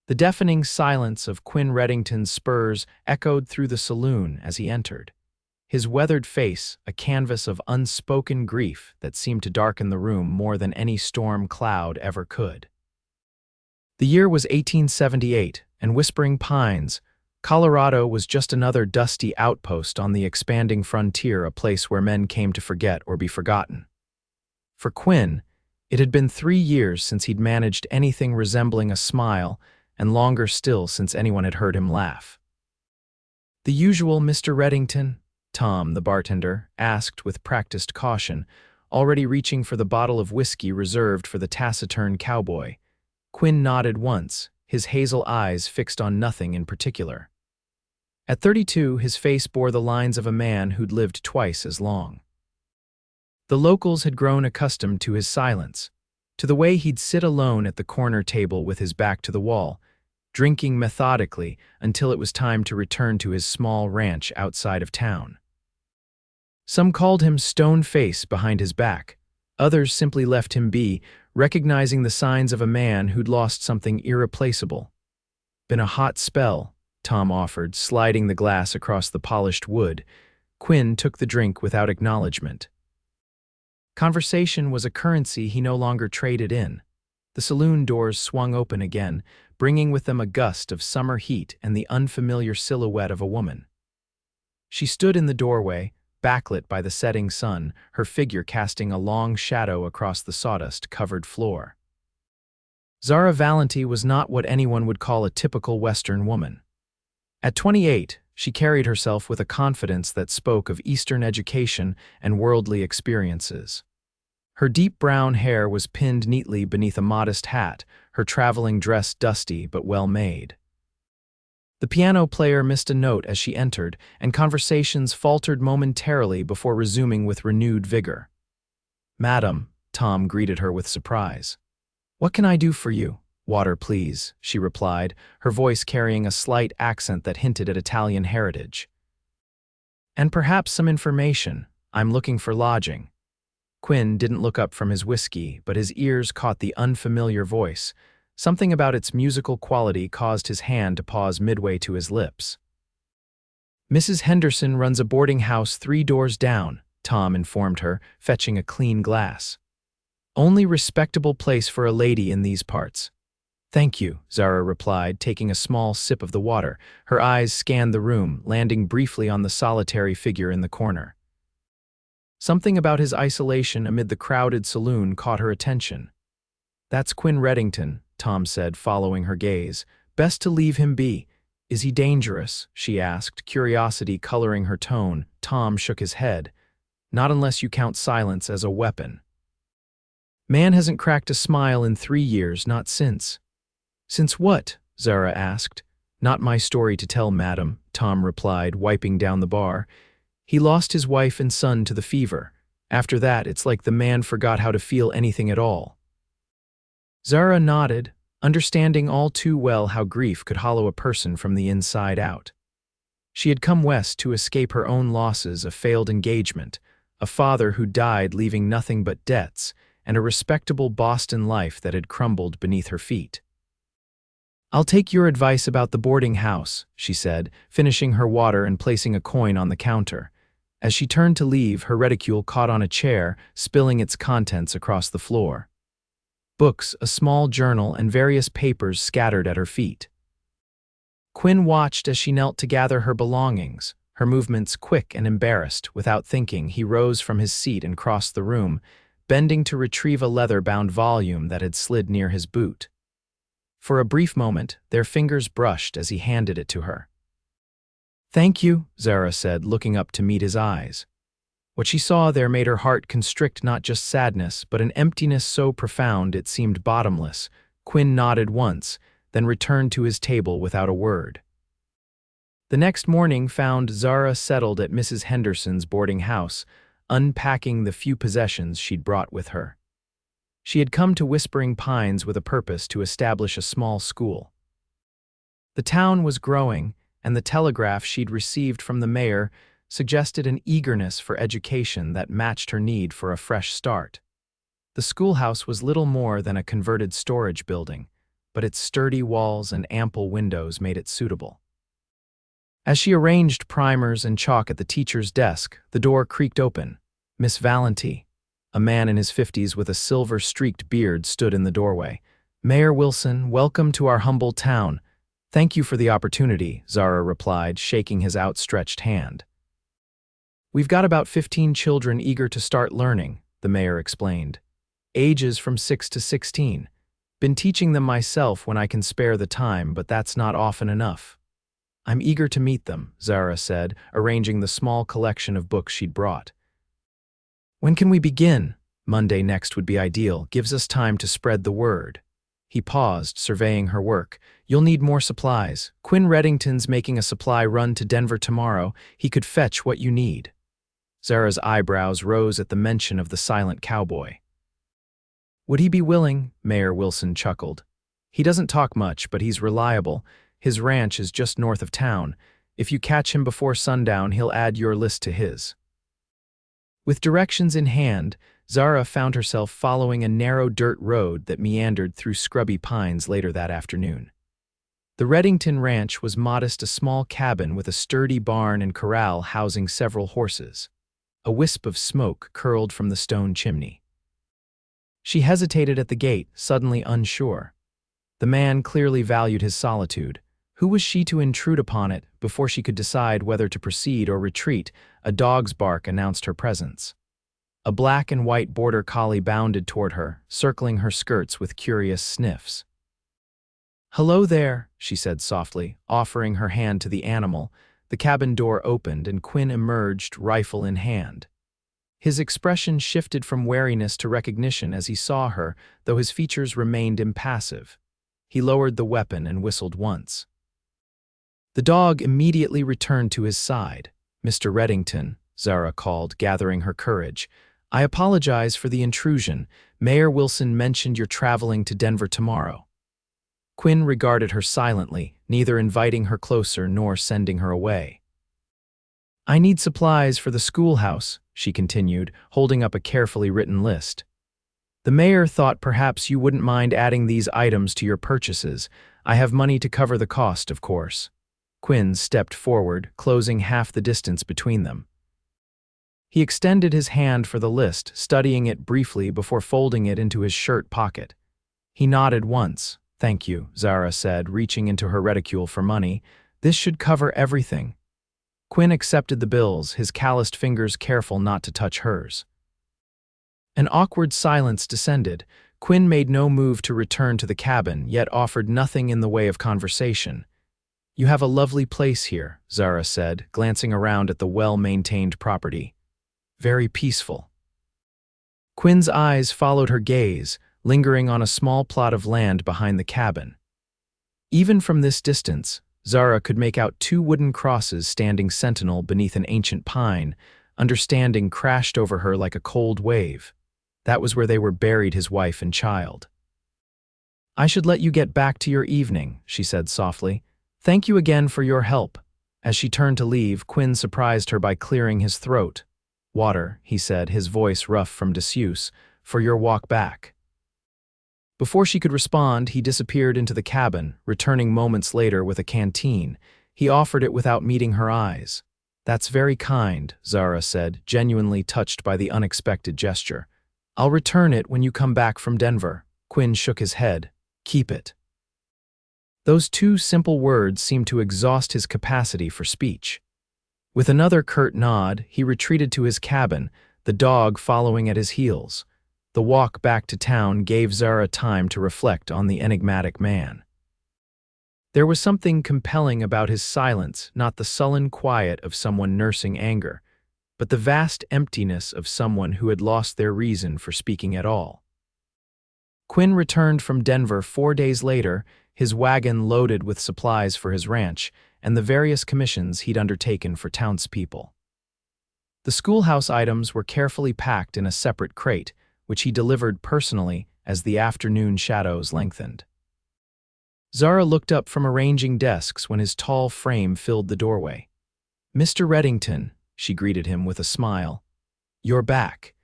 The deafening silence of Quinn Reddington's spurs echoed through the saloon as he entered. His weathered face, a canvas of unspoken grief that seemed to darken the room more than any storm cloud ever could. The year was 1878, and Whispering Pines, Colorado was just another dusty outpost on the expanding frontier, a place where men came to forget or be forgotten. For Quinn, it had been 3 years since he'd managed anything resembling a smile, and longer still since anyone had heard him laugh. "The usual, Mr. Reddington?" Tom, the bartender, asked with practiced caution, already reaching for the bottle of whiskey reserved for the taciturn cowboy. Quinn nodded once, his hazel eyes fixed on nothing in particular. At 32, his face bore the lines of a man who'd lived twice as long. The locals had grown accustomed to his silence, to the way he'd sit alone at the corner table with his back to the wall, drinking methodically until it was time to return to his small ranch outside of town. Some called him stone-face behind his back. Others simply left him be, recognizing the signs of a man who'd lost something irreplaceable. "Been a hot spell," Tom offered, sliding the glass across the polished wood. Quinn took the drink without acknowledgement. Conversation was a currency he no longer traded in. The saloon doors swung open again, bringing with them a gust of summer heat and the unfamiliar silhouette of a woman. She stood in the doorway, backlit by the setting sun, her figure casting a long shadow across the sawdust-covered floor. Zara Valenti was not what anyone would call a typical Western woman. At 28, she carried herself with a confidence that spoke of Eastern education and worldly experiences. Her deep brown hair was pinned neatly beneath a modest hat, her traveling dress dusty but well-made. The piano player missed a note as she entered, and conversations faltered momentarily before resuming with renewed vigor. "Madam," Tom greeted her with surprise. "What can I do for you?" "Water, please," she replied, her voice carrying a slight accent that hinted at Italian heritage. "And perhaps some information. I'm looking for lodging." Quinn didn't look up from his whiskey, but his ears caught the unfamiliar voice. Something about its musical quality caused his hand to pause midway to his lips. "Mrs. Henderson runs a boarding house 3 doors down," Tom informed her, fetching a clean glass. "Only respectable place for a lady in these parts." "Thank you," Zara replied, taking a small sip of the water. Her eyes scanned the room, landing briefly on the solitary figure in the corner. Something about his isolation amid the crowded saloon caught her attention. "That's Quinn Reddington," Tom said, following her gaze. "Best to leave him be." "Is he dangerous?" she asked, curiosity coloring her tone. Tom shook his head. "Not unless you count silence as a weapon." "Man hasn't cracked a smile in 3 years, not since." "Since what?" Zara asked. "Not my story to tell, madam," Tom replied, wiping down the bar. "He lost his wife and son to the fever. After that, it's like the man forgot how to feel anything at all." Zara nodded, understanding all too well how grief could hollow a person from the inside out. She had come west to escape her own losses, a failed engagement, a father who died leaving nothing but debts, and a respectable Boston life that had crumbled beneath her feet. "I'll take your advice about the boarding house," she said, finishing her water and placing a coin on the counter. As she turned to leave, her reticule caught on a chair, spilling its contents across the floor. Books, a small journal, and various papers scattered at her feet. Quinn watched as she knelt to gather her belongings, her movements quick and embarrassed. Without thinking, he rose from his seat and crossed the room, bending to retrieve a leather-bound volume that had slid near his boot. For a brief moment, their fingers brushed as he handed it to her. "Thank you," Zara said, looking up to meet his eyes. What she saw there made her heart constrict, not just sadness, but an emptiness so profound it seemed bottomless. Quinn nodded once, then returned to his table without a word. The next morning found Zara settled at Mrs. Henderson's boarding house, unpacking the few possessions she'd brought with her. She had come to Whispering Pines with a purpose to establish a small school. The town was growing, and the telegraph she'd received from the mayor suggested an eagerness for education that matched her need for a fresh start. The schoolhouse was little more than a converted storage building, but its sturdy walls and ample windows made it suitable. As she arranged primers and chalk at the teacher's desk, the door creaked open. Miss Valenti, a man in his 50s with a silver-streaked beard, stood in the doorway. "Mayor Wilson, welcome to our humble town. Thank you for the opportunity," Zara replied, shaking his outstretched hand. "We've got about 15 children eager to start learning," the mayor explained. "Ages from 6 to 16. Been teaching them myself when I can spare the time, but that's not often enough." "I'm eager to meet them," Zara said, arranging the small collection of books she'd brought. "When can we begin?" "Monday next would be ideal. Gives us time to spread the word." He paused, surveying her work. "You'll need more supplies. Quinn Reddington's making a supply run to Denver tomorrow. He could fetch what you need." Zara's eyebrows rose at the mention of the silent cowboy. "Would he be willing?" Mayor Wilson chuckled. "He doesn't talk much, but he's reliable. His ranch is just north of town. If you catch him before sundown, he'll add your list to his." With directions in hand, Zara found herself following a narrow dirt road that meandered through scrubby pines later that afternoon. The Reddington Ranch was modest, a small cabin with a sturdy barn and corral housing several horses. A wisp of smoke curled from the stone chimney. She hesitated at the gate, suddenly unsure. The man clearly valued his solitude. Who was she to intrude upon it? Before she could decide whether to proceed or retreat, a dog's bark announced her presence. A black and white border collie bounded toward her, circling her skirts with curious sniffs. "Hello there," she said softly, offering her hand to the animal. The cabin door opened and Quinn emerged, rifle in hand. His expression shifted from wariness to recognition as he saw her, though his features remained impassive. He lowered the weapon and whistled once. The dog immediately returned to his side. "Mr. Reddington," Zara called, gathering her courage. "I apologize for the intrusion. Mayor Wilson mentioned you're traveling to Denver tomorrow." Quinn regarded her silently, neither inviting her closer nor sending her away. "I need supplies for the schoolhouse," she continued, holding up a carefully written list. "The mayor thought perhaps you wouldn't mind adding these items to your purchases. I have money to cover the cost, of course." Quinn stepped forward, closing half the distance between them. He extended his hand for the list, studying it briefly before folding it into his shirt pocket. He nodded once. "Thank you," Zara said, reaching into her reticule for money. "This should cover everything." Quinn accepted the bills, his calloused fingers careful not to touch hers. An awkward silence descended. Quinn made no move to return to the cabin, yet offered nothing in the way of conversation. "You have a lovely place here," Zara said, glancing around at the well-maintained property. "Very peaceful." Quinn's eyes followed her gaze, lingering on a small plot of land behind the cabin. Even from this distance, Zara could make out 2 wooden crosses standing sentinel beneath an ancient pine. Understanding crashed over her like a cold wave. That was where they were buried, his wife and child. "I should let you get back to your evening," she said softly. "Thank you again for your help." As she turned to leave, Quinn surprised her by clearing his throat. "Water," he said, his voice rough from disuse, "for your walk back." Before she could respond, he disappeared into the cabin, returning moments later with a canteen. He offered it without meeting her eyes. "That's very kind," Zara said, genuinely touched by the unexpected gesture. "I'll return it when you come back from Denver." Quinn shook his head. "Keep it." Those 2 simple words seemed to exhaust his capacity for speech. With another curt nod, he retreated to his cabin, the dog following at his heels. The walk back to town gave Zara time to reflect on the enigmatic man. There was something compelling about his silence, not the sullen quiet of someone nursing anger, but the vast emptiness of someone who had lost their reason for speaking at all. Quinn returned from Denver 4 days later, his wagon loaded with supplies for his ranch and the various commissions he'd undertaken for townspeople. The schoolhouse items were carefully packed in a separate crate, which he delivered personally as the afternoon shadows lengthened. Zara looked up from arranging desks when his tall frame filled the doorway. "Mr. Reddington," she greeted him with a smile. "You're back."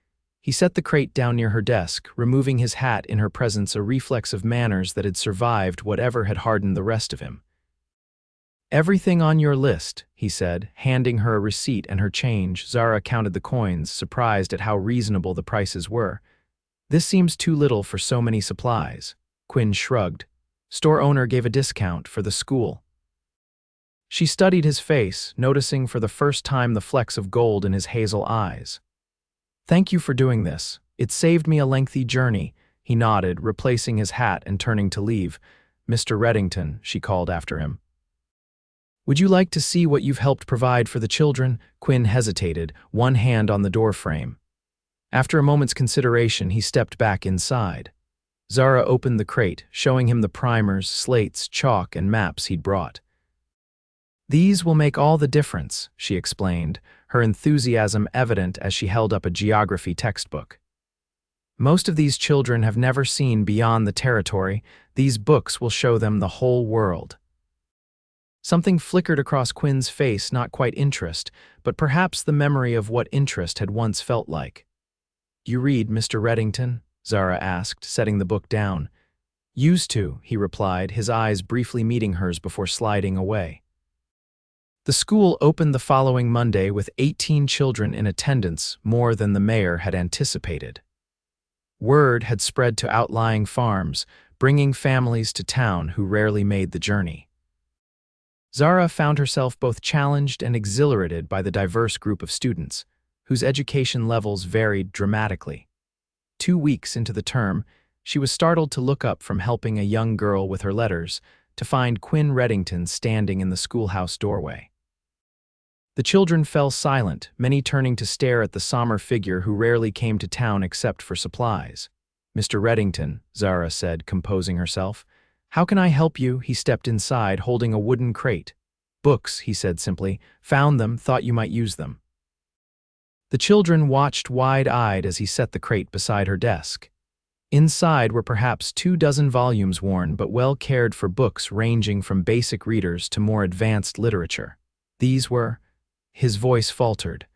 He set the crate down near her desk, removing his hat in her presence, a reflex of manners that had survived whatever had hardened the rest of him. "Everything on your list," he said, handing her a receipt and her change. Zara counted the coins, surprised at how reasonable the prices were. "This seems too little for so many supplies." Quinn shrugged. "Store owner gave a discount for the school." She studied his face, noticing for the first time the flecks of gold in his hazel eyes. "Thank you for doing this. It saved me a lengthy journey." He nodded, replacing his hat and turning to leave. "Mr. Reddington," she called after him. "Would you like to see what you've helped provide for the children?" Quinn hesitated, one hand on the doorframe. After a moment's consideration, he stepped back inside. Zara opened the crate, showing him the primers, slates, chalk, and maps he'd brought. "These will make all the difference," she explained, her enthusiasm evident as she held up a geography textbook. "Most of these children have never seen beyond the territory. These books will show them the whole world." Something flickered across Quinn's face, not quite interest, but perhaps the memory of what interest had once felt like. "You read, Mr. Reddington?" Zara asked, setting the book down. "Used to," he replied, his eyes briefly meeting hers before sliding away. The school opened the following Monday with 18 children in attendance, more than the mayor had anticipated. Word had spread to outlying farms, bringing families to town who rarely made the journey. Zara found herself both challenged and exhilarated by the diverse group of students, whose education levels varied dramatically. 2 weeks into the term, she was startled to look up from helping a young girl with her letters to find Quinn Reddington standing in the schoolhouse doorway. The children fell silent, many turning to stare at the somber figure who rarely came to town except for supplies. "Mr. Reddington," Zara said, composing herself. "How can I help you?" He stepped inside, holding a wooden crate. "Books," he said simply. "Found them, thought you might use them." The children watched wide-eyed as he set the crate beside her desk. Inside were perhaps 24 volumes, worn but well cared for books ranging from basic readers to more advanced literature. These were... His voice faltered.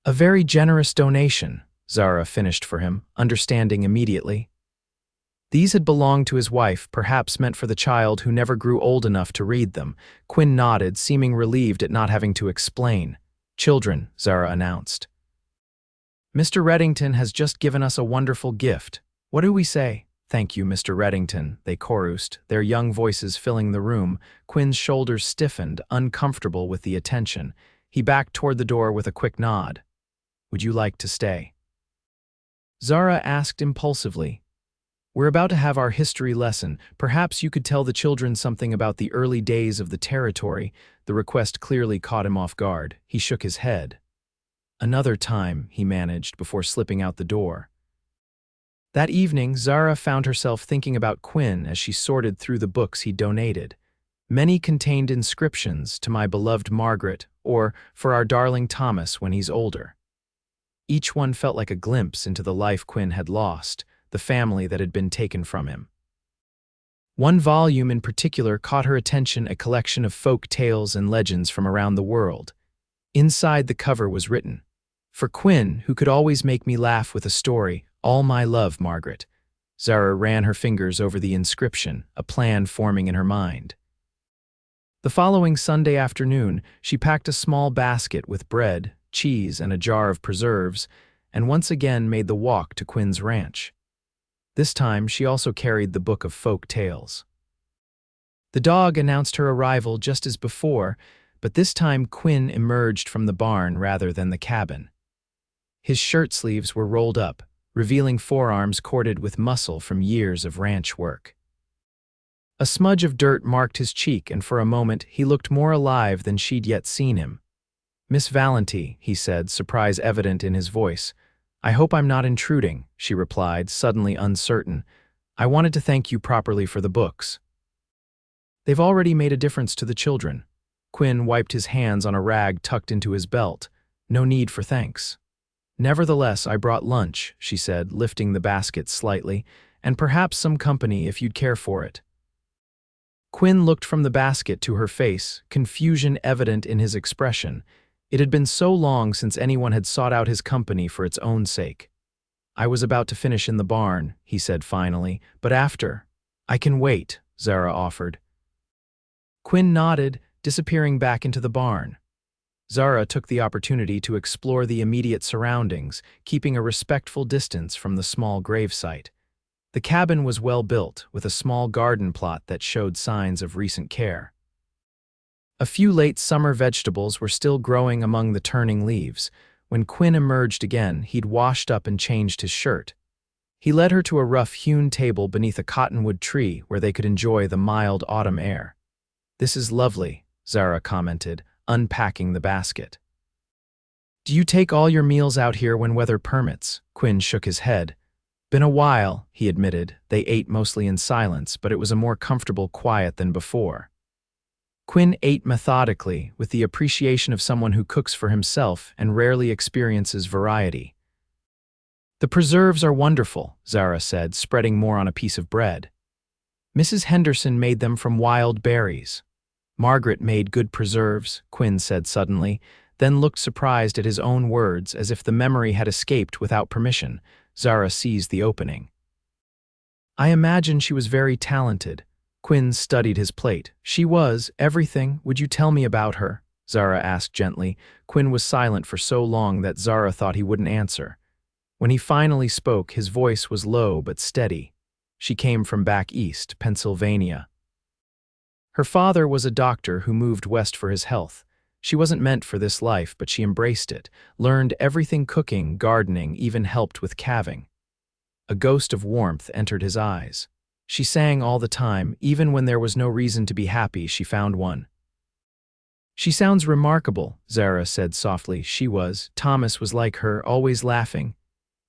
"A very generous donation," Zara finished for him, understanding immediately. These had belonged to his wife, perhaps meant for the child who never grew old enough to read them. Quinn nodded, seeming relieved at not having to explain. "Children," Zara announced. "Mr. Reddington has just given us a wonderful gift. What do we say?" "Thank you, Mr. Reddington," they chorused, their young voices filling the room. Quinn's shoulders stiffened, uncomfortable with the attention. He backed toward the door with a quick nod. "Would you like to stay?" Zara asked impulsively. "We're about to have our history lesson. Perhaps you could tell the children something about the early days of the territory." The request clearly caught him off guard. He shook his head. "Another time," he managed before slipping out the door. That evening, Zara found herself thinking about Quinn as she sorted through the books he donated. Many contained inscriptions, "To my beloved Margaret," or "For our darling Thomas when he's older." Each one felt like a glimpse into the life Quinn had lost, the family that had been taken from him. One volume in particular caught her attention, a collection of folk tales and legends from around the world. Inside the cover was written, "For Quinn, who could always make me laugh with a story, all my love, Margaret." Zara ran her fingers over the inscription, a plan forming in her mind. The following Sunday afternoon, she packed a small basket with bread, cheese, and a jar of preserves, and once again made the walk to Quinn's ranch. This time, she also carried the book of folk tales. The dog announced her arrival just as before, but this time Quinn emerged from the barn rather than the cabin. His shirt sleeves were rolled up, revealing forearms corded with muscle from years of ranch work. A smudge of dirt marked his cheek, and for a moment he looked more alive than she'd yet seen him. "Miss Valenti," he said, surprise evident in his voice. "I hope I'm not intruding," she replied, suddenly uncertain. "I wanted to thank you properly for the books." "They've already made a difference to the children." Quinn wiped his hands on a rag tucked into his belt. "No need for thanks." "Nevertheless, I brought lunch," she said, lifting the basket slightly, "and perhaps some company if you'd care for it." Quinn looked from the basket to her face, confusion evident in his expression. It had been so long since anyone had sought out his company for its own sake. "I was about to finish in the barn," he said finally, "but after." "I can wait," Zara offered. Quinn nodded, disappearing back into the barn. Zara took the opportunity to explore the immediate surroundings, keeping a respectful distance from the small gravesite. The cabin was well built, with a small garden plot that showed signs of recent care. A few late summer vegetables were still growing among the turning leaves. When Quinn emerged again, he'd washed up and changed his shirt. He led her to a rough-hewn table beneath a cottonwood tree where they could enjoy the mild autumn air. "This is lovely," Zara commented, unpacking the basket. "Do you take all your meals out here when weather permits?" Quinn shook his head. "Been a while," he admitted. They ate mostly in silence, but it was a more comfortable quiet than before. Quinn ate methodically, with the appreciation of someone who cooks for himself and rarely experiences variety. "The preserves are wonderful," Zara said, spreading more on a piece of bread. "Mrs. Henderson made them from wild berries." "Margaret made good preserves," Quinn said suddenly, then looked surprised at his own words as if the memory had escaped without permission. Zara seized the opening. "I imagine she was very talented." Quinn studied his plate. "She was everything. Would you tell me about her?" Zara asked gently. Quinn was silent for so long that Zara thought he wouldn't answer. When he finally spoke, his voice was low but steady. "She came from back east, Pennsylvania. Her father was a doctor who moved west for his health. She wasn't meant for this life, but she embraced it, learned everything: cooking, gardening, even helped with calving." A ghost of warmth entered his eyes. "She sang all the time, even when there was no reason to be happy. She found one." "She sounds remarkable," Zara said softly. "She was. Thomas was like her, always laughing."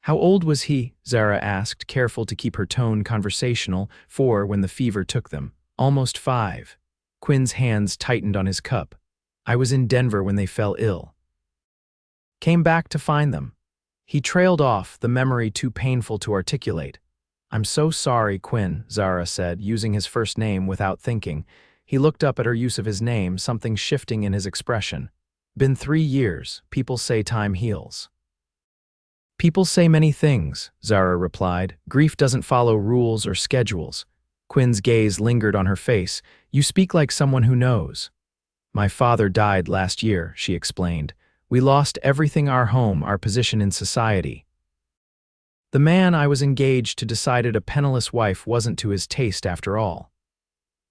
"How old was he?" Zara asked, careful to keep her tone conversational, 4 when the fever took them. "Almost 5. Quinn's hands tightened on his cup. "I was in Denver when they fell ill. Came back to find them." He trailed off, the memory too painful to articulate. "I'm so sorry, Quinn," Zara said, using his first name without thinking. He looked up at her use of his name, something shifting in his expression. "Been 3 years. People say time heals." "People say many things," Zara replied. "Grief doesn't follow rules or schedules." Quinn's gaze lingered on her face. "You speak like someone who knows." "My father died last year," she explained. "We lost everything: our home, our position in society. The man I was engaged to decided a penniless wife wasn't to his taste after all."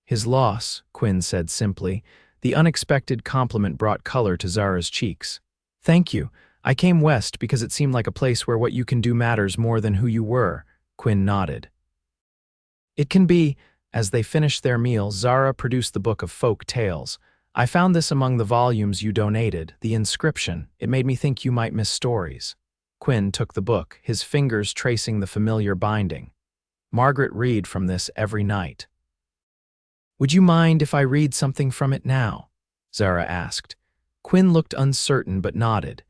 "His loss," Quinn said simply. The unexpected compliment brought color to Zara's cheeks. "Thank you. I came west because it seemed like a place where what you can do matters more than who you were." Quinn nodded. "It can be." As they finished their meal, Zara produced the book of folk tales. "I found this among the volumes you donated. The inscription, it made me think you might miss stories." Quinn took the book, his fingers tracing the familiar binding. "Margaret read from this every night." "Would you mind if I read something from it now?" Zara asked. Quinn looked uncertain but nodded.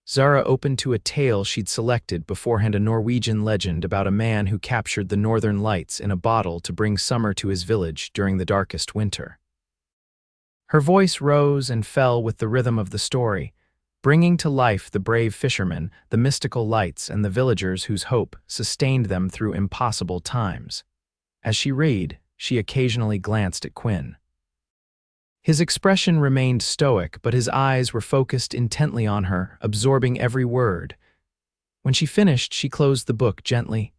Zara opened to a tale she'd selected beforehand, a Norwegian legend about a man who captured the northern lights in a bottle to bring summer to his village during the darkest winter. Her voice rose and fell with the rhythm of the story, bringing to life the brave fishermen, the mystical lights, and the villagers whose hope sustained them through impossible times. As she read, she occasionally glanced at Quinn. His expression remained stoic, but his eyes were focused intently on her, absorbing every word. When she finished, she closed the book gently.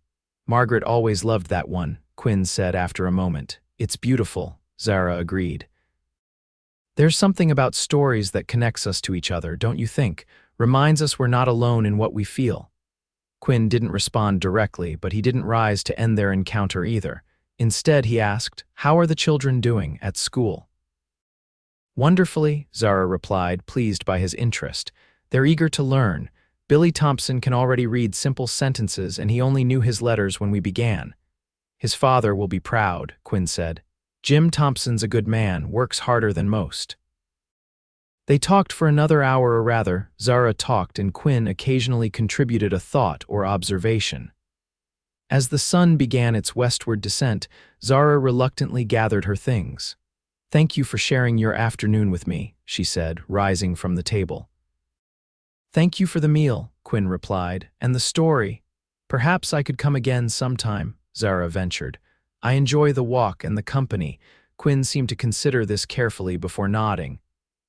"Margaret always loved that one," Quinn said after a moment. "It's beautiful," Zara agreed. "There's something about stories that connects us to each other, don't you think? Reminds us we're not alone in what we feel." Quinn didn't respond directly, but he didn't rise to end their encounter either. Instead, he asked, "How are the children doing at school?" "Wonderfully," Zara replied, pleased by his interest. "They're eager to learn. Billy Thompson can already read simple sentences, and he only knew his letters when we began." "His father will be proud," Quinn said. "Jim Thompson's a good man, works harder than most." They talked for another hour, or rather, Zara talked and Quinn occasionally contributed a thought or observation. As the sun began its westward descent, Zara reluctantly gathered her things. "Thank you for sharing your afternoon with me," she said, rising from the table. Thank you for the meal, Quinn replied, and the story. Perhaps I could come again sometime, Zara ventured. I enjoy the walk and the company. Quinn seemed to consider this carefully before nodding.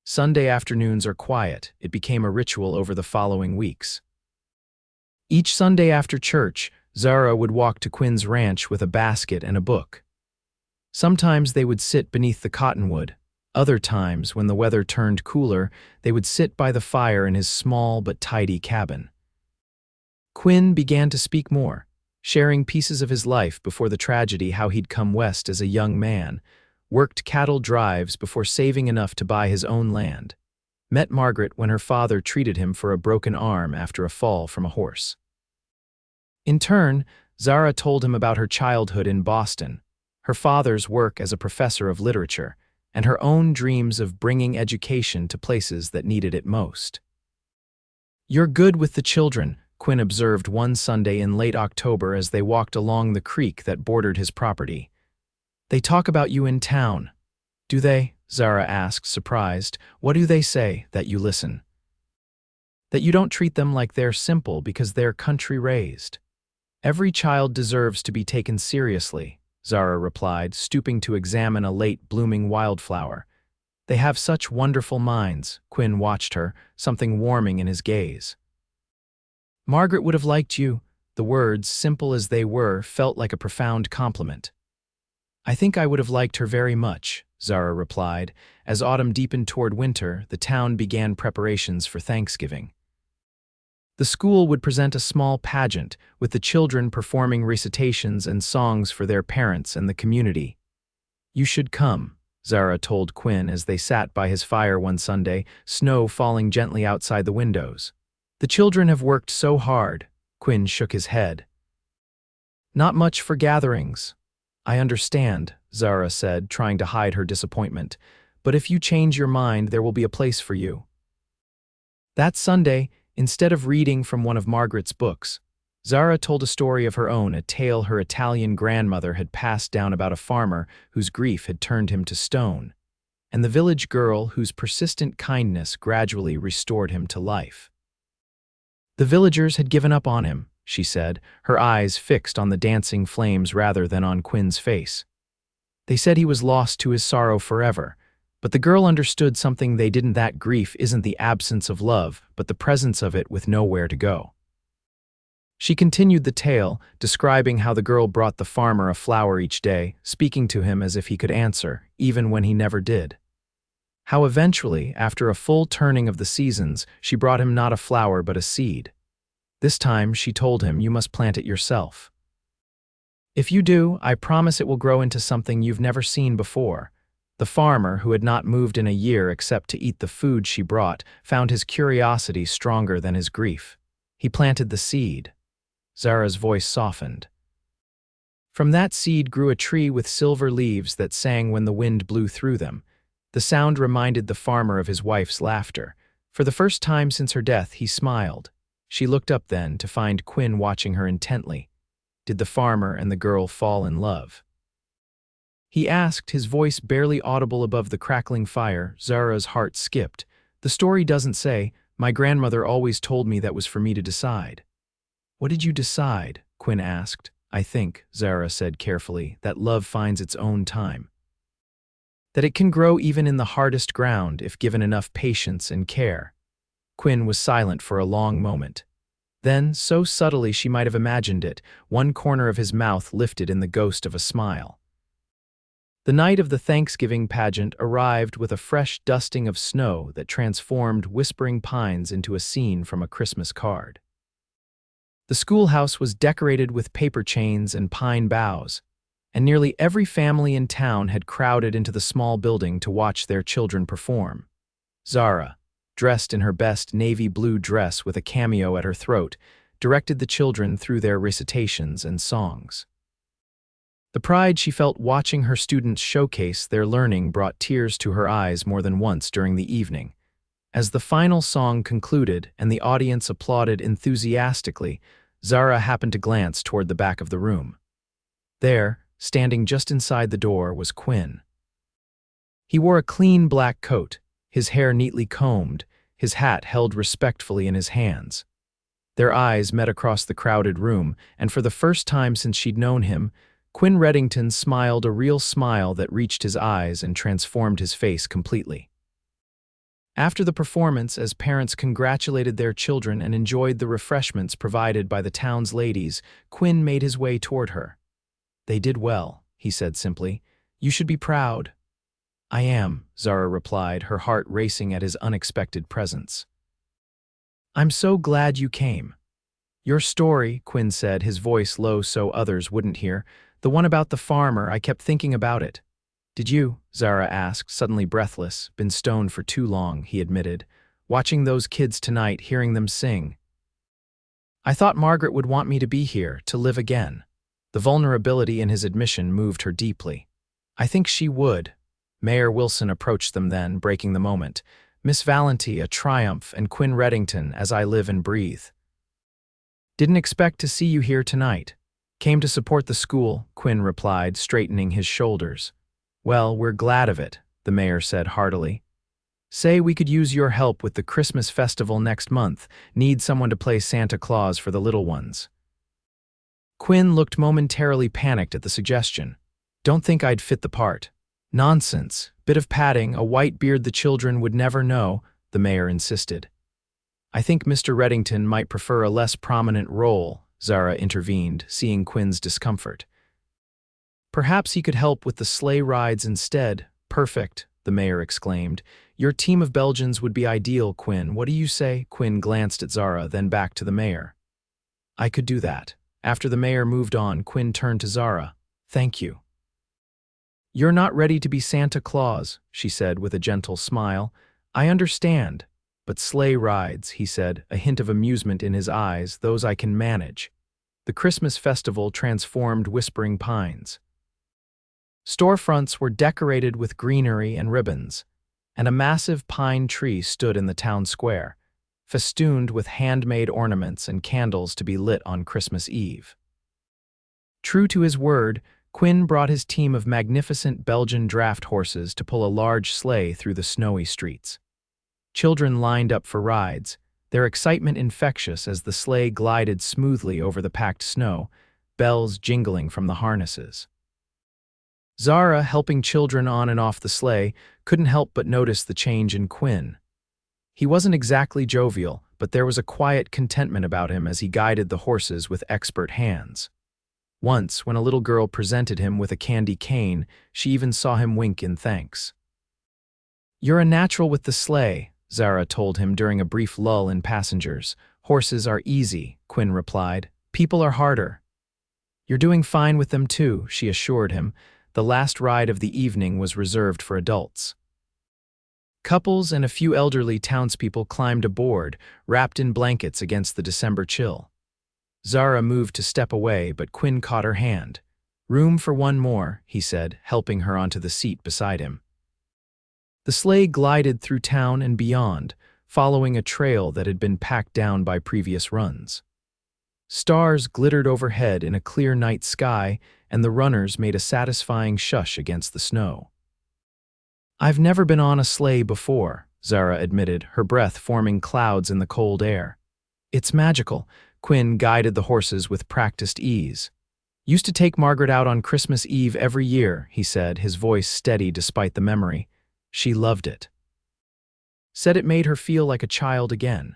Sunday afternoons are quiet. It became a ritual over the following weeks. Each Sunday after church, Zara would walk to Quinn's ranch with a basket and a book. Sometimes they would sit beneath the cottonwood. Other times, when the weather turned cooler, they would sit by the fire in his small but tidy cabin. Quinn began to speak more, sharing pieces of his life before the tragedy, how he'd come west as a young man, worked cattle drives before saving enough to buy his own land, met Margaret when her father treated him for a broken arm after a fall from a horse. In turn, Zara told him about her childhood in Boston, her father's work as a professor of literature, and her own dreams of bringing education to places that needed it most. "You're good with the children," Quinn observed one Sunday in late October as they walked along the creek that bordered his property. "They talk about you in town." "Do they?" Zara asked, surprised. "What do they say, that you listen?" "That you don't treat them like they're simple because they're country-raised. Every child deserves to be taken seriously," Zara replied, stooping to examine a late-blooming wildflower. "They have such wonderful minds." Quinn watched her, something warming in his gaze. "Margaret would have liked you." The words, simple as they were, felt like a profound compliment. "I think I would have liked her very much," Zara replied. As autumn deepened toward winter, the town began preparations for Thanksgiving. The school would present a small pageant, with the children performing recitations and songs for their parents and the community. "You should come," Zara told Quinn as they sat by his fire one Sunday, snow falling gently outside the windows. "The children have worked so hard." Quinn shook his head. "Not much for gatherings." "I understand," Zara said, trying to hide her disappointment. "But if you change your mind, there will be a place for you." That Sunday, instead of reading from one of Margaret's books, Zara told a story of her own, a tale her Italian grandmother had passed down about a farmer whose grief had turned him to stone, and the village girl whose persistent kindness gradually restored him to life. "The villagers had given up on him," she said, her eyes fixed on the dancing flames rather than on Quinn's face. "They said he was lost to his sorrow forever. But the girl understood something they didn't. That grief isn't the absence of love, but the presence of it with nowhere to go." She continued the tale, describing how the girl brought the farmer a flower each day, speaking to him as if he could answer, even when he never did. How eventually, after a full turning of the seasons, she brought him not a flower but a seed. This time, she told him, "You must plant it yourself. If you do, I promise it will grow into something you've never seen before." The farmer, who had not moved in a year except to eat the food she brought, found his curiosity stronger than his grief. He planted the seed. Zara's voice softened. "From that seed grew a tree with silver leaves that sang when the wind blew through them." The sound reminded the farmer of his wife's laughter. For the first time since her death, he smiled. She looked up then to find Quinn watching her intently. Did the farmer and the girl fall in love? He asked, his voice barely audible above the crackling fire. Zara's heart skipped. "The story doesn't say. My grandmother always told me that was for me to decide." "What did you decide?" Quinn asked. "I think," Zara said carefully, "that love finds its own time. That it can grow even in the hardest ground if given enough patience and care." Quinn was silent for a long moment. Then, so subtly she might have imagined it, one corner of his mouth lifted in the ghost of a smile. The night of the Thanksgiving pageant arrived with a fresh dusting of snow that transformed Whispering Pines into a scene from a Christmas card. The schoolhouse was decorated with paper chains and pine boughs, and nearly every family in town had crowded into the small building to watch their children perform. Zara, dressed in her best navy blue dress with a cameo at her throat, directed the children through their recitations and songs. The pride she felt watching her students showcase their learning brought tears to her eyes more than once during the evening. As the final song concluded and the audience applauded enthusiastically, Zara happened to glance toward the back of the room. There, standing just inside the door, was Quinn. He wore a clean black coat, his hair neatly combed, his hat held respectfully in his hands. Their eyes met across the crowded room, and for the first time since she'd known him, Quinn Reddington smiled a real smile that reached his eyes and transformed his face completely. After the performance, as parents congratulated their children and enjoyed the refreshments provided by the town's ladies, Quinn made his way toward her. "They did well," he said simply. "You should be proud." "I am," Zara replied, her heart racing at his unexpected presence. "I'm so glad you came." "Your story," Quinn said, his voice low so others wouldn't hear, "the one about the farmer, I kept thinking about it." "Did you?" Zara asked, suddenly breathless. "Been stoned for too long," he admitted. "Watching those kids tonight, hearing them sing. I thought Margaret would want me to be here, to live again." The vulnerability in his admission moved her deeply. "I think she would." Mayor Wilson approached them then, breaking the moment. "Miss Valenti, a triumph, and Quinn Reddington, as I live and breathe. Didn't expect to see you here tonight." "Came to support the school," Quinn replied, straightening his shoulders. "Well, we're glad of it," the mayor said heartily. "Say we could use your help with the Christmas festival next month. Need someone to play Santa Claus for the little ones." Quinn looked momentarily panicked at the suggestion. "Don't think I'd fit the part." "Nonsense. Bit of padding, a white beard the children would never know," the mayor insisted. "I think Mr. Reddington might prefer a less prominent role," Zara intervened, seeing Quinn's discomfort. "Perhaps he could help with the sleigh rides instead." "Perfect," the mayor exclaimed. "Your team of Belgians would be ideal, Quinn. What do you say?" Quinn glanced at Zara, then back to the mayor. "I could do that." After the mayor moved on, Quinn turned to Zara. "Thank you." "You're not ready to be Santa Claus," she said with a gentle smile. "I understand. But sleigh rides," he said, a hint of amusement in his eyes, "those I can manage." The Christmas festival transformed Whispering Pines. Storefronts were decorated with greenery and ribbons, and a massive pine tree stood in the town square, festooned with handmade ornaments and candles to be lit on Christmas Eve. True to his word, Quinn brought his team of magnificent Belgian draft horses to pull a large sleigh through the snowy streets. Children lined up for rides, their excitement infectious as the sleigh glided smoothly over the packed snow, bells jingling from the harnesses. Zara, helping children on and off the sleigh, couldn't help but notice the change in Quinn. He wasn't exactly jovial, but there was a quiet contentment about him as he guided the horses with expert hands. Once, when a little girl presented him with a candy cane, she even saw him wink in thanks. "You're a natural with the sleigh," Zara told him during a brief lull in passengers. "Horses are easy," Quinn replied. "People are harder." "You're doing fine with them too," she assured him. The last ride of the evening was reserved for adults. Couples and a few elderly townspeople climbed aboard, wrapped in blankets against the December chill. Zara moved to step away, but Quinn caught her hand. "Room for one more," he said, helping her onto the seat beside him. The sleigh glided through town and beyond, following a trail that had been packed down by previous runs. Stars glittered overhead in a clear night sky, and the runners made a satisfying shush against the snow. "I've never been on a sleigh before," Zara admitted, her breath forming clouds in the cold air. "It's magical." Quinn guided the horses with practiced ease. "Used to take Margaret out on Christmas Eve every year," he said, his voice steady despite the memory. "She loved it. Said it made her feel like a child again."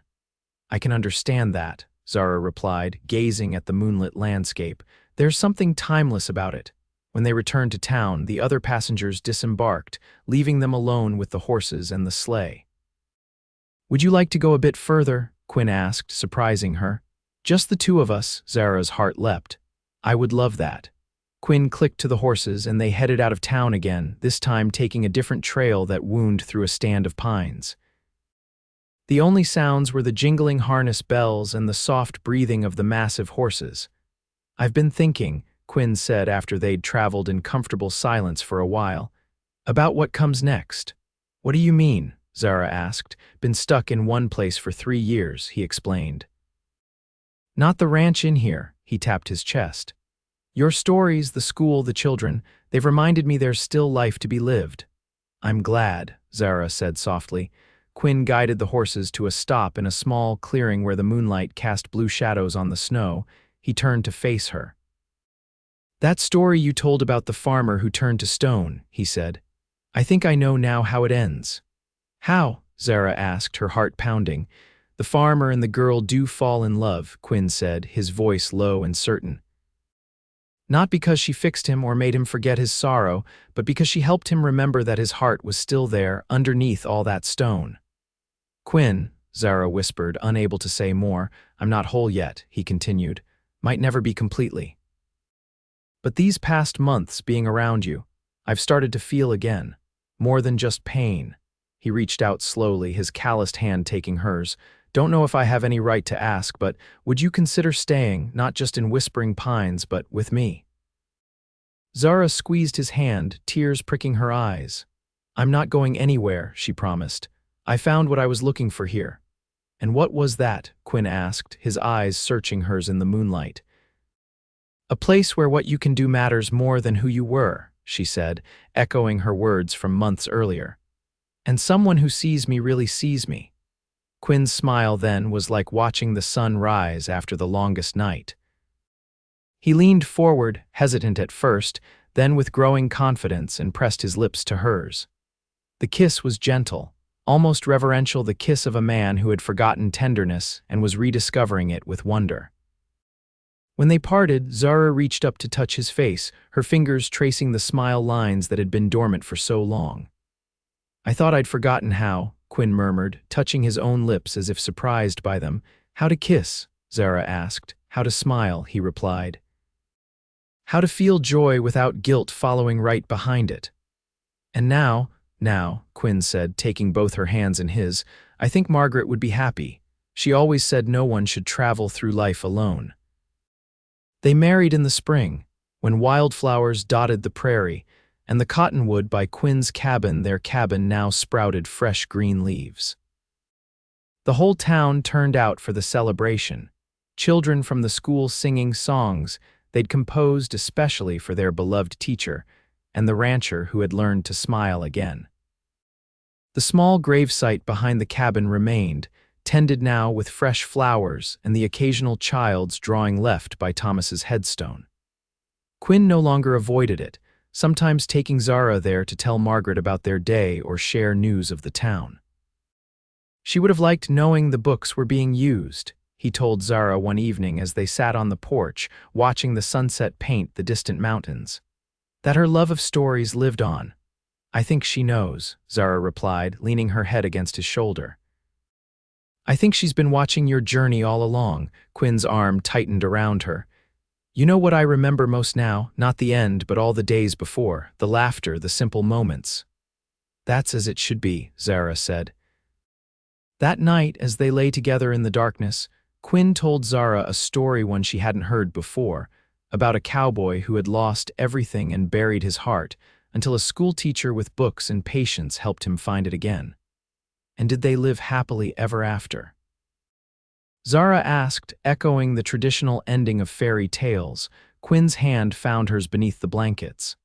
"I can understand that," Zara replied, gazing at the moonlit landscape. "There's something timeless about it." When they returned to town, the other passengers disembarked, leaving them alone with the horses and the sleigh. "Would you like to go a bit further?" Quinn asked, surprising her. "Just the two of us," Zara's heart leapt. "I would love that." Quinn clicked to the horses and they headed out of town again, this time taking a different trail that wound through a stand of pines. The only sounds were the jingling harness bells and the soft breathing of the massive horses. "I've been thinking," Quinn said after they'd traveled in comfortable silence for a while, "about what comes next." "What do you mean?" Zara asked. "Been stuck in one place for 3 years," he explained. "Not the ranch in here," he tapped his chest. "Your stories, the school, the children, they've reminded me there's still life to be lived." "I'm glad," Zara said softly. Quinn guided the horses to a stop in a small clearing where the moonlight cast blue shadows on the snow. He turned to face her. "That story you told about the farmer who turned to stone," he said. "I think I know now how it ends." "How?" Zara asked, her heart pounding. "The farmer and the girl do fall in love," Quinn said, his voice low and certain. "Not because she fixed him or made him forget his sorrow, but because she helped him remember that his heart was still there, underneath all that stone." "Quinn," Zara whispered, unable to say more. "I'm not whole yet," he continued. "Might never be completely. But these past months being around you, I've started to feel again. More than just pain." He reached out slowly, his calloused hand taking hers. "Don't know if I have any right to ask, but would you consider staying, not just in Whispering Pines, but with me?" Zara squeezed his hand, tears pricking her eyes. "I'm not going anywhere," she promised. "I found what I was looking for here." "And what was that?" Quinn asked, his eyes searching hers in the moonlight. "A place where what you can do matters more than who you were," she said, echoing her words from months earlier. "And someone who sees me really sees me." Quinn's smile then was like watching the sun rise after the longest night. He leaned forward, hesitant at first, then with growing confidence and pressed his lips to hers. The kiss was gentle, almost reverential, the kiss of a man who had forgotten tenderness and was rediscovering it with wonder. When they parted, Zara reached up to touch his face, her fingers tracing the smile lines that had been dormant for so long. "I thought I'd forgotten how," Quinn murmured, touching his own lips as if surprised by them. "How to kiss?" Zara asked. "How to smile," he replied. "How to feel joy without guilt following right behind it." "And now, Quinn said, taking both her hands in his, "I think Margaret would be happy. She always said no one should travel through life alone." They married in the spring, when wildflowers dotted the prairie, and the cottonwood by Quinn's cabin, their cabin, now sprouted fresh green leaves. The whole town turned out for the celebration, children from the school singing songs they'd composed especially for their beloved teacher, and the rancher who had learned to smile again. The small gravesite behind the cabin remained, tended now with fresh flowers and the occasional child's drawing left by Thomas's headstone. Quinn no longer avoided it, sometimes taking Zara there to tell Margaret about their day or share news of the town. She would have liked knowing the books were being used, he told Zara one evening as they sat on the porch, watching the sunset paint the distant mountains. That her love of stories lived on. "I think she knows," Zara replied, leaning her head against his shoulder. "I think she's been watching your journey all along." Quinn's arm tightened around her. "You know what I remember most now? Not the end, but all the days before, the laughter, the simple moments." "That's as it should be," Zara said. That night, as they lay together in the darkness, Quinn told Zara a story one she hadn't heard before, about a cowboy who had lost everything and buried his heart, until a schoolteacher with books and patience helped him find it again. And did they live happily ever after? Zara asked, echoing the traditional ending of fairy tales. Quinn's hand found hers beneath the blankets.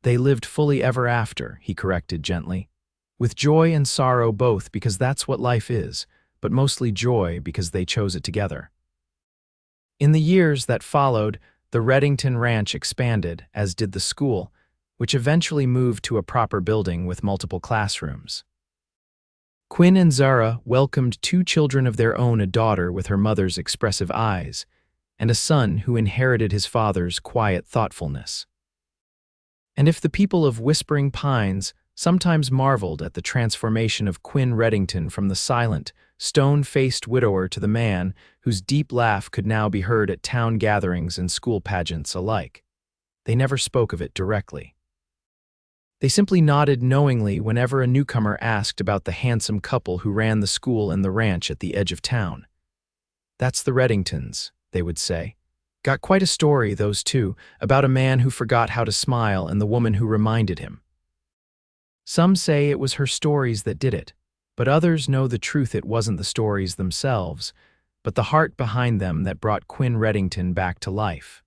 "They lived fully ever after," he corrected gently. "With joy and sorrow both, because that's what life is, but mostly joy because they chose it together." In the years that followed, the Reddington Ranch expanded, as did the school, which eventually moved to a proper building with multiple classrooms. Quinn and Zara welcomed 2 children of their own, a daughter with her mother's expressive eyes, and a son who inherited his father's quiet thoughtfulness. And if the people of Whispering Pines sometimes marveled at the transformation of Quinn Reddington from the silent, stone-faced widower to the man whose deep laugh could now be heard at town gatherings and school pageants alike, they never spoke of it directly. They simply nodded knowingly whenever a newcomer asked about the handsome couple who ran the school and the ranch at the edge of town. "That's the Reddingtons," they would say. "Got quite a story, those two, about a man who forgot how to smile and the woman who reminded him." Some say it was her stories that did it, but others know the truth, it wasn't the stories themselves, but the heart behind them that brought Quinn Reddington back to life.